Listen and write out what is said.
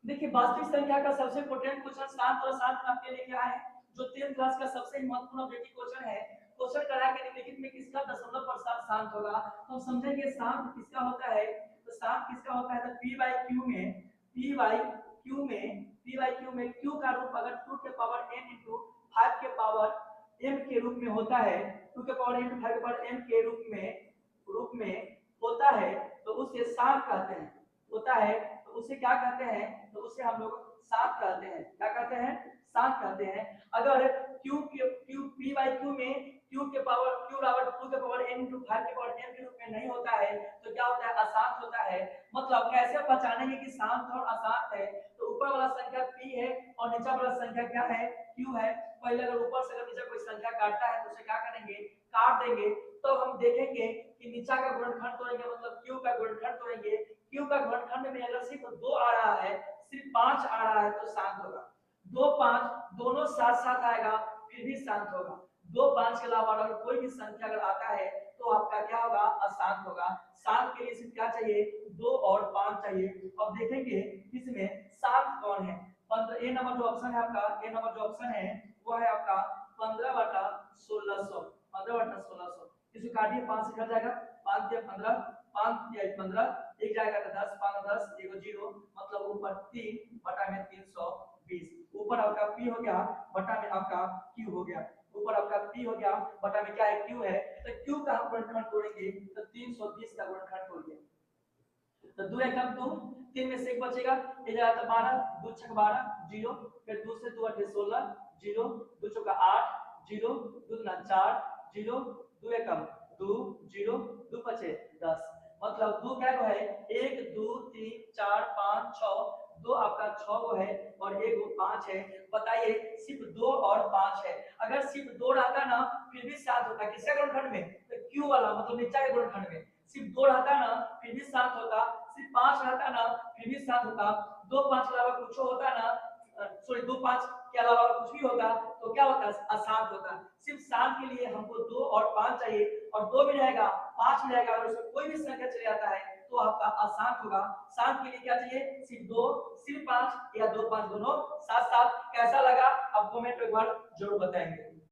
देखिए वास्तविक संख्या का सबसे इम्पोर्टेंट क्वेश्चन शांत और शांत में आपके लिए क्या है, जो 10th क्लास का सबसे महत्वपूर्ण ऑब्जेक्टिव क्वेश्चन है। क्वेश्चन करा के निम्नलिखित में किसका दशमलव प्रसाद शांत होगा। तो हम समझेंगे शांत किसका होता है। तो शांत किसका होता है, तो पी बाई क्यू में क्यू का रूप अगर 2 के पावर n इंटू 5 के पावर m के रूप में होता है, 2 के पावर n 5 के पावर m के रूप में होता है, तो उसे शांत कहते हैं। होता है तो उसे क्या कहते हैं, तो उसे हम लोग शांत कहते हैं। क्या कहते हैं, शांत कहते हैं। अगर क्यू पी बाई क्यू में क्यू बराबर 2 के पावर n इंटू 5 के पावर m के रूप में नहीं होता है, तो क्या होता है, अशांत होता है। मतलब कैसे पहचानेंगे कि शांत और अशांत है, तो ऊपर वाला संख्या p है और नीचे वाला संख्या क्या है, q है। पहले अगर ऊपर से अगर नीचे कोई संख्या काटता है तो उसे क्या करेंगे, काट देंगे। तो हम देखेंगे कि नीचे का गुणनखंड तोड़ेंगे, मतलब q का गुणनखंड तोड़ेंगे। q का गुणनखंड में अगर सिर्फ 2 आ रहा है, सिर्फ 5 आ रहा है तो शांत होगा। 2 5 दोनों साथ साथ आएगा फिर भी शांत होगा। 2 5 के अलावा अगर कोई भी संख्या अगर आता है तो आपका क्या होगा, अशांत होगा। शांत के लिए सिर्फ क्या चाहिए, 2 और 5 चाहिए। अब देखेंगे इसमें शांत कौन है। 15 ए नंबर जो ऑप्शन है आपका, ए नंबर जो ऑप्शन है वो है आपका 15/1600। 15/1600 इसको काटिए, 5 से कट जाएगा, 5 दिया 15, 5 दिया 15, एक जाएगा तो 10, 5 10 एगो 0, मतलब ऊपर 3 बटा में 320। ऊपर आपका p हो गया बटा में आपका q हो गया। ऊपर आपका p हो गया बटा में क्या है, q है। तो q का हम गुणनखंड तोड़ेंगे तो 320 का गुणनखंड तोड़िए। तो 2 एकम 2, 3 में से एक बचेगा, ये जाएगा तो 12, 2 6 12 0, फिर 2 से 2 8 16 0, 2 चौका 8 0, 2 दूना 4 0, 2 एकम 2 0, 2 पचे 10। मतलब 2 क्या है, 1 2 3 4 5 6, 2 आपका 6 गो है और 1 गो 5 है। बताइए सिर्फ 2 और 5 है। अगर सिर्फ 2 रहता ना फिर भी साथ होता, किसके गुणनखंड में, तो q वाला मतलब नीचे के गुणनखंड में। सिर्फ 2 रहता ना फिर भी साथ होता, सिर्फ 5 रहता ना फिर भी साथ होता, 2 5 के अलावा कुछ होता ना, सॉरी 2 5 के अलावा कुछ भी होता तो क्या होता, अशांत होता। सिर्फ शांत के लिए हमको 2 और 5 चाहिए, और 2 भी रहेगा 5 भी रहेगा, अगर उसमें कोई भी संख्या चले जाता है तो आपका अशांत होगा। शांत के लिए क्या चाहिए, सिर्फ 2, सिर्फ 5 या 2 5 दोनों साथ साथ। कैसा लगा आप कमेंट में एक बार जरूर बताएंगे।